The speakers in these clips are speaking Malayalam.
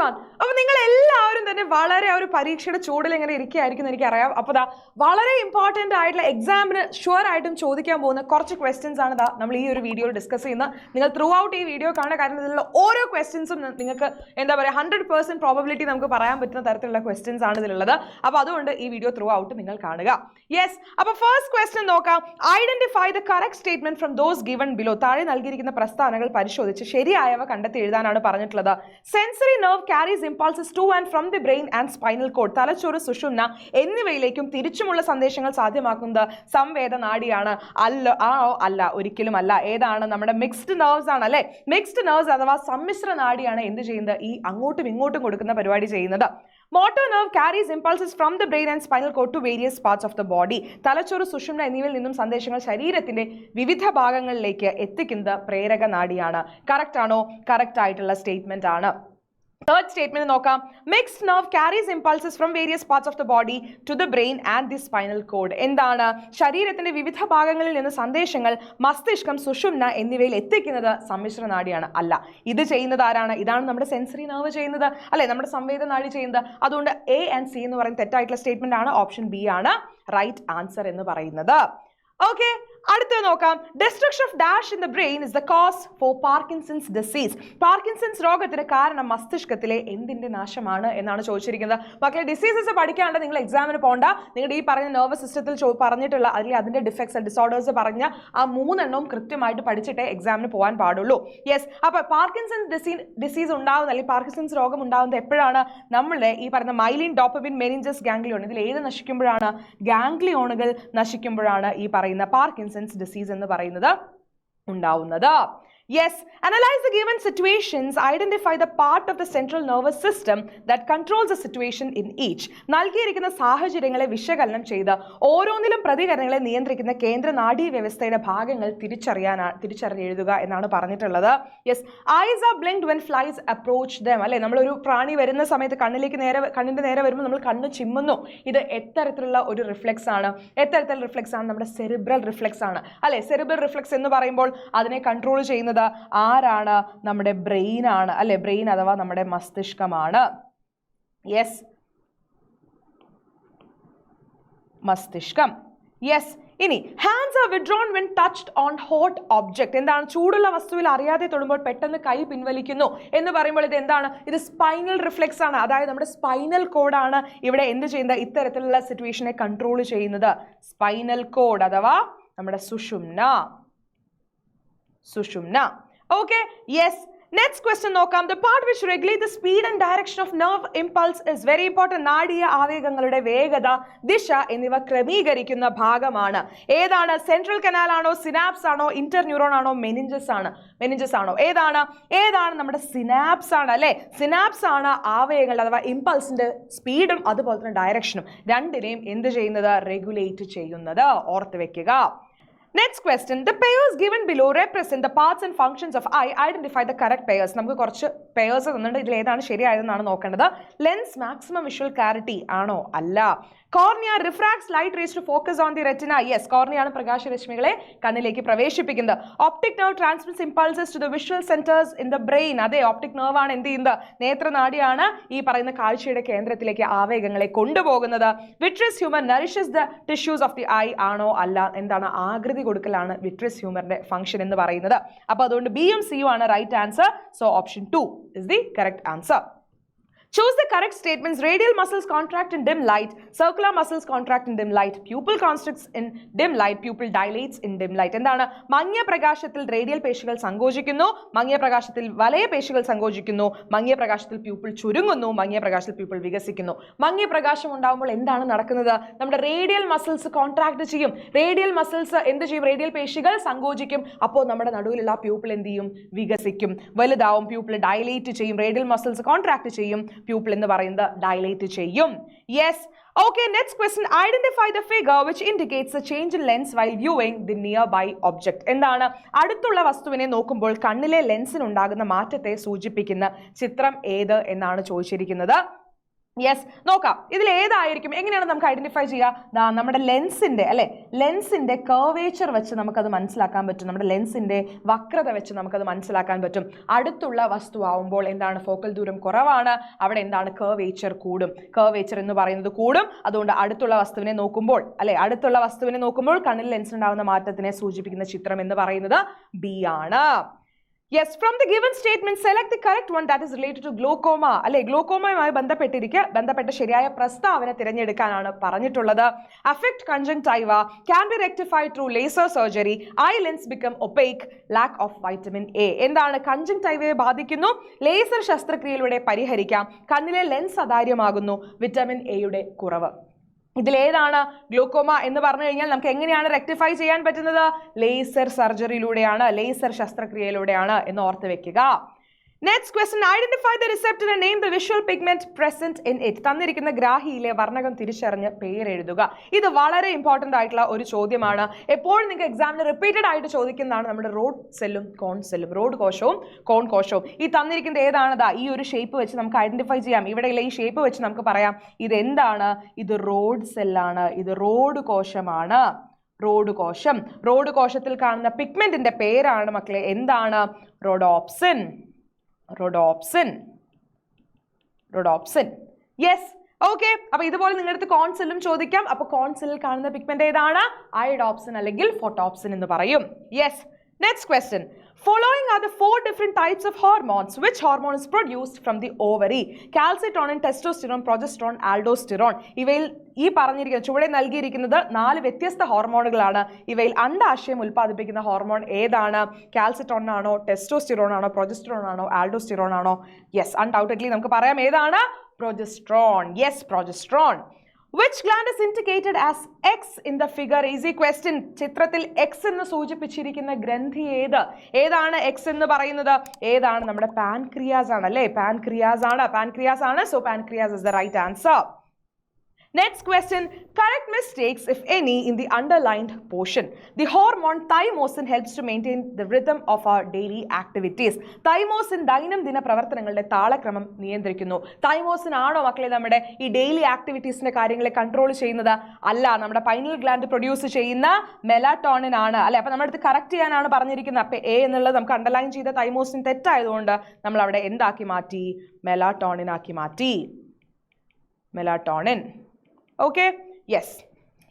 വൺ. അപ്പൊ നിങ്ങൾ എല്ലാവരും തന്നെ വളരെ ഒരു പരീക്ഷയുടെ ചൂടിൽ ഇങ്ങനെ ഇരിക്കുകയായിരിക്കും എന്ന് എനിക്കറിയാം. അപ്പോൾ വളരെ ഇമ്പോർട്ടൻ്റ് ആയിട്ടുള്ള എക്സാമിന് ഷുവർ ആയിട്ടും ചോദിക്കാൻ പോകുന്ന കുറച്ച് ക്വസ്റ്റ്യൻസ് ആണ് നമ്മൾ ഈ ഒരു വീഡിയോയിൽ ഡിസ്കസ് ചെയ്യുന്നത്. നിങ്ങൾ ത്രൂ ഔട്ട് ഈ വീഡിയോ കാണുക, കാരണം ഇതിലുള്ള ഓരോ ക്വസ്റ്റ്യൻസും നിങ്ങൾക്ക് എന്താ പറയുക 100% പ്രോബബിലിറ്റി നമുക്ക് പറയാൻ പറ്റുന്ന തരത്തിലുള്ള ക്വസ്റ്റ്യൻസ് ആണ് ഇതിലുള്ളത്. അപ്പോൾ അതുകൊണ്ട് ഈ വീഡിയോ ത്രൂ ഔട്ട് നിങ്ങൾ കാണുക. യെസ്, അപ്പോൾ ഫസ്റ്റ് ക്വസ്റ്റ്യൻ നോക്കാം. Identify the correct statement from those given below. താഴെ നൽകിയിരിക്കുന്ന പ്രസ്താവനകൾ പരിശോധിച്ച് ശരിയായവ കണ്ടെത്തി എഴുതാനാണ് പറഞ്ഞിട്ടുള്ളത്. Sensory nerve carries impulses two and from the brain and spinal code. തലച്ചോറ്, സുഷുമ്ന എന്നിവയിലേക്കും തിരിച്ചുമുള്ള സന്ദേശങ്ങൾ സാധ്യമാക്കുന്നത് സംവേദ നാഡിയാണ്. ആണോ? അല്ല, ഒരിക്കലും അല്ല. ഏതാണ്? നമ്മുടെ മിക്സ്ഡ് നെർവ്സ് ആണ് അല്ലെ. മിക്സ്ഡ് നെർവ്സ് അഥവാ സമ്മിശ്ര നാഡിയാണ് എന്ത് ചെയ്യുന്നത്? ഈ അങ്ങോട്ടും ഇങ്ങോട്ടും കൊടുക്കുന്ന പരിപാടി ചെയ്യുന്നത്. Motor nerve carries impulses from the brain and spinal cord to various parts of the body. തലച്ചോറ്, സുഷുമ്ന എന്നിവയിൽ നിന്നും സന്ദേശങ്ങൾ ശരീരത്തിന്റെ വിവിധ ഭാഗങ്ങളിലേക്ക് എത്തിക്കുന്നത് പ്രേരക നാഡിയാണ്. കറക്റ്റ് ആണോ? കറക്റ്റ് ആയിട്ടുള്ള സ്റ്റേറ്റ്മെന്റ് ആണ്. തേർഡ് സ്റ്റേറ്റ്മെന്റ് നോക്കാം. Mixed nerve carries impulses from various parts of the body to the brain and the spinal cord. എന്താണ്? ശരീരത്തിന്റെ വിവിധ ഭാഗങ്ങളിൽ നിന്ന് സന്ദേശങ്ങൾ മസ്തിഷ്കം, സുഷുമ്ന എന്നിവയിൽ എത്തിക്കുന്നത് സമ്മിശ്ര നാഡിയാണ്. അല്ല, ഇത് ചെയ്യുന്നത് ആരാണ്? ഇതാണ് നമ്മുടെ സെൻസറി നെർവ് ചെയ്യുന്നത് അല്ലെ, നമ്മുടെ സംവേദ നാഡി ചെയ്യുന്നത്. അതുകൊണ്ട് എ ആൻഡ് സി എന്ന് പറയുന്ന തെറ്റായിട്ടുള്ള സ്റ്റേറ്റ്മെന്റ് ആണ്. ഓപ്ഷൻ ബി ആണ് റൈറ്റ് ആൻസർ എന്ന് പറയുന്നത്. ഓക്കെ, അടുത്തത് നോക്കാം. Destruction of dash in the brain is the cause for Parkinson's disease. Parkinson's രോഗത്തിന് കാരണം മസ്തിഷ്കത്തിലെ എന്തിന്റെ നാശമാണ് എന്നാണ് ചോദിച്ചിരിക്കുന്നത്. മക്കളെ, ഡിസീസസ് പഠിക്കാണ്ട് നിങ്ങൾ എക്സാമിന് പോകണ്ട. നിങ്ങളുടെ ഈ പറഞ്ഞ നെർവസ് സിസ്റ്റത്തിൽ പറഞ്ഞിട്ടുള്ള അല്ലെങ്കിൽ അതിന്റെ ഡിഫക്ട്സ്, ഡിസോർഡേഴ്സ് പറഞ്ഞ ആ 3 എണ്ണവും കൃത്യമായിട്ട് പഠിച്ചിട്ടേ എക്സാമിന് പോകാൻ പാടുള്ളൂ. യെസ്, അപ്പൊ പാർക്കിൻസൺസ് ഡിസീസ് ഉണ്ടാവുന്ന അല്ലെങ്കിൽ പാർക്കിൻസൺസ് രോഗം ഉണ്ടാവുന്നത് എപ്പോഴാണ്? നമ്മളുടെ ഈ പറയുന്ന മൈലിൻ, ഡോപ്പമിൻ, മെനിഞ്ചസ്, ഗാംഗ്ലിയോൺ ഇതിൽ ഏത് നശിക്കുമ്പോഴാണ്? ഗാംഗ്ലിയോണുകൾ നശിക്കുമ്പോഴാണ് ഈ പറയുന്ന പാർക്കിൻസൺസ് ഡിസീസ് എന്ന് പറയുന്നത് ഉണ്ടാവുന്നത്. Yes, analyze the given situations, identify the part of the central nervous system that controls the situation in each. നൽകിയിരിക്കുന്ന സാഹചര്യങ്ങളെ വിശകലനം ചെയ്ത് ഓരോന്നിലും പ്രതികരണങ്ങളെ നിയന്ത്രിക്കുന്ന കേന്ദ്ര നാഡീ വ്യവസ്ഥയുടെ ഭാഗങ്ങൾ തിരിച്ചറിഞ്ഞെഴുതുക എന്നാണ് പറഞ്ഞിട്ടുള്ളത്. Yes, eyes are blinked when flies approach them. അല്ലെ, നമ്മളൊരു പ്രാണി വരുന്ന സമയത്ത് കണ്ണിന്റെ നേരെ വരുമ്പോൾ നമ്മൾ കണ്ണ് ചിമ്മുന്നു. ഇത് എത്തരത്തിലുള്ള ഒരു റിഫ്ലെക്സ് ആണ്? എത്തരത്തിലുള്ള റിഫ്ലെക്സ് ആണ്? നമ്മുടെ സെറിബ്രൽ റിഫ്ലെക്സ് ആണ് അല്ലെ. സെറിബ്രൽ റിഫ്ലെക്സ് എന്ന് പറയുമ്പോൾ അതിനെ കൺട്രോൾ ചെയ്യുന്നത് ആരാണ്? നമ്മുടെ ബ്രെയിൻ ആണ് അല്ലെ. ബ്രെയിൻ അഥവാ നമ്മുടെ മസ്തിഷ്കമാണ്. യെസ്, മസ്തിഷ്കം. യെസ്, ഇനി hands R withdrawn when touched on hot object. എന്താണ്? ചൂടുള്ള വസ്തുവിൽ അറിയാതെ തൊടുമ്പോൾ പെട്ടെന്ന് കൈ പിൻവലിക്കുന്നു എന്ന് പറയുമ്പോൾ ഇത് എന്താണ്? ഇത് സ്പൈനൽ റിഫ്ലെക്സ് ആണ്. അതായത് നമ്മുടെ സ്പൈനൽ കോഡാണ് ഇവിടെ എന്ത് ചെയ്യുന്നത്? ഇത്തരത്തിലുള്ള സിറ്റുവേഷനെ കൺട്രോൾ ചെയ്യുന്നത്. സ്പൈനൽ കോഡ് അഥവാ നമ്മുടെ സുഷുമ്ന. Okay, yes. Next question നോക്കാം. The part which regulate the speed and direction of nerve impulse is very important. നാഡീയ ആവേഗങ്ങളുടെ വേഗത, ദിശ എന്നിവ ക്രമീകരിക്കുന്ന ഭാഗമാണ്. ഏതാണ്? സെൻട്രൽ കനാൽ ആണോ? സിനാപ്സ് ആണോ? ഇന്റർ ന്യൂറോൺ ആണോ? മെനിഞ്ചസ് ആണോ? ഏതാണ്? നമ്മുടെ സിനാപ്സ് ആണ് അല്ലെ. സിനാപ്സ് ആണ് ആവേഗങ്ങൾ അഥവാ ഇമ്പൾസിന്റെ സ്പീഡും അതുപോലെ തന്നെ ഡയറക്ഷനും രണ്ടിനെയും എന്ത് ചെയ്യുന്നത്? റെഗുലേറ്റ് ചെയ്യുന്നത്. ഓർത്ത് വെക്കുക. Next question. The pairs given below represent the parts and functions of eye. Identify the correct pairs. നമുക്ക് കുറച്ച് pairs തന്നിട്ടുണ്ട്. ഇതിൽ ഏതാണ് ശരിയായതെന്നാണ് നോക്കേണ്ടത്. ലെൻസ് മാക്സിമം വിഷ്വൽ ക്ലാരിറ്റി ആണോ? അല്ല. Cornea refracts light rays to focus on the retina. Yes, കോർണിയാണ് പ്രകാശരശ്മികളെ കണ്ണിലേക്ക് പ്രവേശിപ്പിക്കുന്നത്. Optic nerve transmits impulses to the visual centres in the brain. അതെ, ഒപ്റ്റിക് നെർവ് ആണ് എന്ത് ചെയ്യുന്നത്? നേത്രനാഡിയാണ് ഈ പറയുന്ന കാഴ്ചയുടെ കേന്ദ്രത്തിലേക്ക് ആവേഗങ്ങളെ കൊണ്ടുപോകുന്നത്. Vitreous humour nourishes the tissues of the I ആണോ? അല്ല. എന്താണ്? ആകൃതി കൊടുക്കലാണ് വിട്രിയസ് ഹ്യൂമറിന്റെ ഫംഗ്ഷൻ എന്ന് പറയുന്നത്. അപ്പോൾ അതുകൊണ്ട് ബിയും സിയും ആണ് right answer. So option 2 is the correct answer. Choose the correct statements. Radial muscles contract in dim light. Circular muscles contract in dim light. Pupil constricts in dim light. Pupil dilates in dim light. എന്താണ്? മങ്ങിയ പ്രകാശത്തിൽ റേഡിയൽ പേശികൾ സങ്കോചിക്കുന്നു. മങ്ങിയ പ്രകാശത്തിൽ വലയ പേശികൾ സങ്കോചിക്കുന്നു. മങ്ങിയ പ്രകാശത്തിൽ പ്യൂപ്പിൾ ചുരുങ്ങുന്നു. മങ്ങിയ പ്രകാശത്തിൽ പ്യൂപ്പിൾ വികസിക്കുന്നു. മങ്ങിയ പ്രകാശം ഉണ്ടാകുമ്പോൾ എന്താണ് നടക്കുന്നത്? നമ്മുടെ റേഡിയൽ മസിൽസ് കോൺട്രാക്ട് ചെയ്യും. റേഡിയൽ മസിൽസ് എന്ത് ചെയ്യും? റേഡിയൽ പേശികൾ സങ്കോചിക്കും. അപ്പോൾ നമ്മുടെ നടുവിലുള്ള പ്യൂപ്പിൾ എന്ത് ചെയ്യും? വികസിക്കും, വലുതാവും. പ്യൂപ്പിൾ ഡയലേറ്റ് ചെയ്യും. റേഡിയൽ മസിൽസ് കോൺട്രാക്ട് ചെയ്യും. പ്യൂപ്പിൾ എന്ന് പറയുന്നത് ഡയലേറ്റ് ചെയ്യും. Yes. Okay, next question. Identify the figure which indicates the change in lens while viewing the nearby object. എന്താണ്? അടുത്തുള്ള വസ്തുവിനെ നോക്കുമ്പോൾ കണ്ണിലെ ലെൻസിന് ഉണ്ടാകുന്ന മാറ്റത്തെ സൂചിപ്പിക്കുന്ന ചിത്രം ഏത് എന്നാണ് ചോദിച്ചിരിക്കുന്നത്. യെസ്, നോക്കാം ഇതിൽ ഏതായിരിക്കും. എങ്ങനെയാണ് നമുക്ക് ഐഡന്റിഫൈ ചെയ്യുക? നമ്മുടെ ലെൻസിന്റെ അല്ലെ, ലെൻസിന്റെ കർവേച്ചർ വെച്ച് നമുക്കത് മനസ്സിലാക്കാൻ പറ്റും. നമ്മുടെ ലെൻസിന്റെ വക്രത വെച്ച് നമുക്കത് മനസ്സിലാക്കാൻ പറ്റും. അടുത്തുള്ള വസ്തു ആവുമ്പോൾ എന്താണ്, ഫോക്കൽ ദൂരം കുറവാണ്, അവിടെ എന്താണ്, കർവേച്ചർ കൂടും. കർവേച്ചർ എന്ന് പറയുന്നത് കൂടും. അതുകൊണ്ട് അടുത്തുള്ള വസ്തുവിനെ നോക്കുമ്പോൾ അല്ലെ, അടുത്തുള്ള വസ്തുവിനെ നോക്കുമ്പോൾ കണ്ണിൽ ലെൻസിനുണ്ടാവുന്ന മാറ്റത്തിനെ സൂചിപ്പിക്കുന്ന ചിത്രം എന്ന് പറയുന്നത് ബി ആണ്. Yes, from the given statement, select the correct one that is related to glaucoma. അല്ലെ, ഗ്ലോക്കോമയുമായി ബന്ധപ്പെട്ട ശരിയായ പ്രസ്താവന തിരഞ്ഞെടുക്കാനാണ് പറഞ്ഞിട്ടുള്ളത്. Affect conjunctiva can be rectified through laser surgery. Eye lens become opaque. Lack of vitamin A. എന്താണ്, കൺജങ്ക്ടൈവയെ ബാധിക്കുന്നു, ലേസർ ശസ്ത്രക്രിയയിലൂടെ പരിഹരിക്കാം. കണ്ണിലെ ലെൻസ് അതാര്യമാകുന്നു, വിറ്റമിൻ എയുടെ കുറവ്. ഇതിലേതാണ് ഗ്ലൂക്കോമ എന്ന് പറഞ്ഞു കഴിഞ്ഞാൽ നമുക്ക് എങ്ങനെയാണ് റെക്ടിഫൈ ചെയ്യാൻ പറ്റുന്നത്? ലേസർ സർജറിയിലൂടെയാണ്, ലേസർ ശസ്ത്രക്രിയയിലൂടെയാണ് എന്ന് ഓർത്ത് വെക്കുക. Next question, identify the receptor and name the visual pigment present in it. തന്നിരിക്കുന്ന ഗ്രാഹിയിലെ വർണ്ണകം തിരിച്ചറിഞ്ഞ് പേരെഴുതുക. ഇത് വളരെ ഇമ്പോർട്ടന്റ് ആയിട്ടുള്ള ഒരു ചോദ്യമാണ്. എപ്പോഴും നിങ്ങൾക്ക് എക്സാമിന് റിപ്പീറ്റഡ് ആയിട്ട് ചോദിക്കുന്നതാണ് നമ്മുടെ റോഡ് സെല്ലും കോൺ സെല്ലും, റോഡ് കോശവും കോൺ കോശവും. ഈ തന്നിരിക്കുന്നത് ഏതാണതാ, ഈ ഒരു ഷേപ്പ് വെച്ച് നമുക്ക് ഐഡന്റിഫൈ ചെയ്യാം. ഇവിടെയുള്ള ഈ ഷേപ്പ് വെച്ച് നമുക്ക് പറയാം ഇത് എന്താണ്, ഇത് റോഡ് സെല്ലാണ്, ഇത് റോഡ് കോശമാണ്. റോഡ് കോശം, റോഡ് കോശത്തിൽ കാണുന്ന പിഗ്മെന്റിന്റെ പേരാണ് മക്കളെ എന്താണ്, rhodopsin. Rhodopsin, rhodopsin. Yes, okay. അപ്പൊ ഇതുപോലെ നിങ്ങളുടെ അടുത്ത് കോൺസിലും ചോദിക്കാം. അപ്പൊ കോൺസിലിൽ കാണുന്ന പിഗ്മെന്റ് ഏതാണ്? അയഡോപ്സിൻ അല്ലെങ്കിൽ ഫോട്ടോപ്സിൻ എന്ന് പറയും. Yes, next question, following are the 4 different types of hormones. Which hormone is produced from the ovary? Calcitonin, testosterone, progesterone, aldosterone. ഇവയിൽ ഈ പറഞ്ഞിരിക്കുന്ന ചുവടെ നൽകിയിരിക്കുന്നത് 4 വ്യത്യസ്ത ഹോർമോണുകളാണ്. ഇവയിൽ അണ്ഡാശയം ഉൽപ്പാദിപ്പിക്കുന്ന ഹോർമോൺ ഏതാണ്? കാൽസിറ്റോൺ ആണോ, ടെസ്റ്റോസ്റ്റിറോൺ ആണോ, പ്രൊജസ്ട്രോൺ ആണോ, ആൽഡോസ്റ്റിറോൺ ആണോ? യെസ്, അൺഡൗട്ടഡ്ലി നമുക്ക് പറയാം ഏതാണ്, progesterone. Yes, progesterone. Which gland is indicated as X in the figure? Easy question. ചിത്രത്തിൽ X എന്ന് സൂചിപ്പിച്ചിരിക്കുന്ന ഗ്രന്ഥി ഏതാണ് X എന്ന് പറയുന്നത്? ഏതാണ്? നമ്മുടെ പാൻക്രിയാസ് ആണ് അല്ലേ, പാൻക്രിയാസ് ആണ്. So pancreas is the right answer. Next question, correct mistakes if any in the underlined portion. The hormone thymosin helps to maintain the rhythm of our daily activities. Thymosin ദൈനംദിന പ്രവർത്തനങ്ങളുടെ താളക്രമം നിയന്ത്രിക്കുന്നു. തൈമോസിൻ ആണോ മക്കളെ നമ്മുടെ ഈ ഡെയിലി ആക്ടിവിറ്റീസിന്റെ കാര്യങ്ങളെ കൺട്രോൾ ചെയ്യുന്നത്? അല്ല, നമ്മുടെ പൈനൽ ഗ്ലാൻഡ് പ്രൊഡ്യൂസ് ചെയ്യുന്ന മെലാറ്റോണിൻ ആണ് അല്ലെ. അപ്പൊ നമ്മുടെ അടുത്ത് കറക്റ്റ് ചെയ്യാനാണ് പറഞ്ഞിരിക്കുന്നത്. അപ്പൊ എ എന്നുള്ളത് നമുക്ക് അണ്ടർലൈൻ ചെയ്ത തൈമോസിൻ തെറ്റായതുകൊണ്ട് നമ്മൾ അവിടെ എന്താക്കി മാറ്റി? മെലാറ്റോണിൻ ആക്കി മാറ്റി. മെലാറ്റോണിൻ. Okay, yes.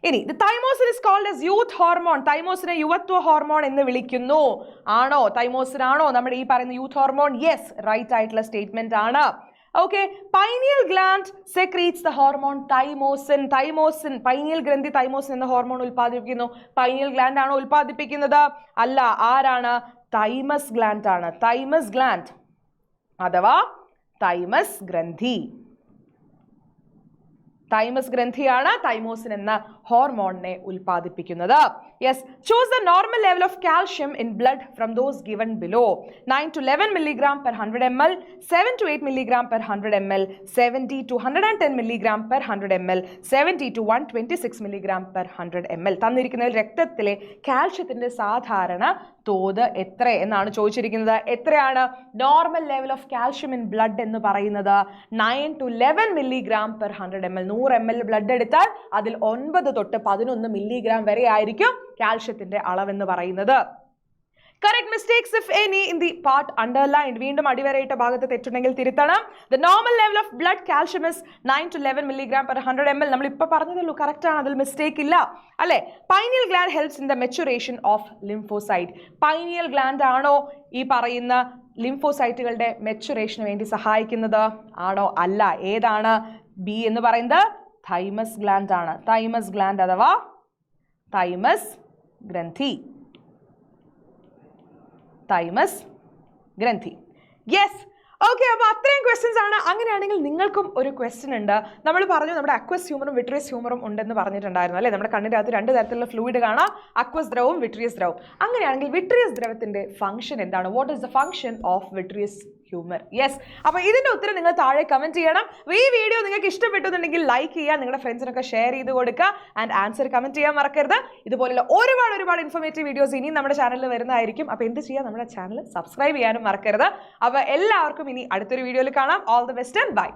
ഇനി the thymosin is called as youth hormone. തൈമോസിനെ യുവത്വ ഹോർമോൺ എന്ന് വിളിക്കുന്നു. ആണോ? തൈമോസിൻ ആണോ നമ്മുടെ ഈ പറയുന്ന യൂത്ത് ഹോർമോൺ? യെസ്, റൈറ്റ് ആയിട്ടുള്ള സ്റ്റേറ്റ്മെന്റ് ആണ്. Okay, pineal gland secretes the hormone thymosin. Thymosin, pineal ഗ്രന്ഥി തൈമോസിൻ എന്ന ഹോർമോൺ ഉൽപ്പാദിപ്പിക്കുന്നു. പൈനിയൽ ഗ്ലാൻഡ് ആണോ ഉൽപ്പാദിപ്പിക്കുന്നത്? അല്ല, ആരാണ്? തൈമസ് ഗ്ലാൻഡ് ആണ്. തൈമസ് ഗ്ലാൻഡ് അഥവാ തൈമസ് ഗ്രന്ഥി. തൈമസ് ഗ്രന്ഥിയാണ് തൈമോസിൻ എന്ന ഹോർമോണിനെ ഉൽപ്പാദിപ്പിക്കുന്നത്. Yes, choose the normal level of calcium in blood from those given below. 9 to 11 milligram per 100 ml, 7 to 8 milligram per 100 ml, 70 to 110 milligram per 100 ml, 70 to 126 milligram per 100 ml. തന്നിരിക്കുന്നതിൽ രക്തത്തിലെ കാൽഷ്യത്തിന്റെ സാധാരണ തോത് എത്ര എന്നാണ് ചോദിച്ചിരിക്കുന്നത്. എത്രയാണ് normal level of calcium in blood എന്ന് പറയുന്നത്? 9 to 11 milligram per 100 ml. 100 ml blood എടുത്താൽ അതിൽ 9 തൊട്ട് 11 മില്ലിഗ്രാം വരെ ആയിരിക്കും കാൽഷ്യത്തിന്റെ അളവെന്ന് പറയുന്നത്. Correct mistakes if any in the part underlined. വീണ്ടും അടിവരയിട്ട ഭാഗത്ത് തെറ്റുണ്ടെങ്കിൽ തിരുത്തണം. The normal level of blood calcium is 9 to 11 milligram per 100 ml. നമ്മൾ ഇപ്പോൾ പറഞ്ഞതല്ലോ, കറക്റ്റ് ആണ്, അതിൽ മിസ്റ്റേക്ക് ഇല്ല അല്ലെ. Pineal gland helps in the maturation of lymphocyte. Pineal gland ആണോ ഈ പറയുന്ന ലിംഫോസൈറ്റുകളുടെ മെച്ചുറേഷന് വേണ്ടി സഹായിക്കുന്നത്? ആണോ? അല്ല. ഏതാണ്? ബി എന്ന് പറയുന്നത് തൈമസ് ഗ്ലാൻഡ് ആണ്. തൈമസ് ഗ്ലാൻഡ് അഥവാ തൈമസ് ഗ്രന്ഥി. തൈമസ് ഗ്രന്ഥി. Yes, okay. അപ്പോൾ അത്രയും ക്വസ്റ്റ്യൻസ് ആണ്. അങ്ങനെയാണെങ്കിൽ നിങ്ങൾക്കും ഒരു ക്വസ്റ്റ്യൻ ഉണ്ട്. നമ്മൾ പറഞ്ഞു നമ്മുടെ അക്വസ് ഹ്യൂമറും വിട്രിയസ് ഹ്യൂമറും ഉണ്ടെന്ന് പറഞ്ഞിട്ടുണ്ടായിരുന്നു അല്ലേ. നമ്മുടെ കണ്ണിൻ്റെ അകത്ത് 2 തരത്തിലുള്ള ഫ്ലൂയിഡ് കാണാം, അക്വസ് ദ്രവവും വിട്രിയസ് ദ്രവവും. അങ്ങനെയാണെങ്കിൽ വിട്രിയസ് ദ്രവത്തിന്റെ ഫംഗ്ഷൻ എന്താണ്? What is the function of vitreous humour? Yes, അപ്പോൾ ഇതിന്റെ ഉത്തരം നിങ്ങൾ താഴെ കമന്റ് ചെയ്യണം. ഈ വീഡിയോ നിങ്ങൾക്ക് ഇഷ്ടപ്പെട്ടുന്നുണ്ടെങ്കിൽ ലൈക്ക് ചെയ്യുക, നിങ്ങളുടെ ഫ്രണ്ട്സിനൊക്കെ ഷെയർ ചെയ്ത് കൊടുക്കുക, ആൻഡ് ആൻസർ കമന്റ് ചെയ്യാൻ മറക്കരുത്. ഇതുപോലുള്ള ഒരുപാട് ഇൻഫോർമേറ്റീവ് വീഡിയോസ് ഇനിയും നമ്മുടെ ചാനലിൽ വരുന്നതായിരിക്കും. അപ്പോൾ എന്ത് ചെയ്യുക? നമ്മുടെ ചാനൽ സബ്സ്ക്രൈബ് ചെയ്യാനും മറക്കരുത്. അപ്പോൾ എല്ലാവർക്കും ഇനി അടുത്തൊരു വീഡിയോയിൽ കാണാം. All the best and by.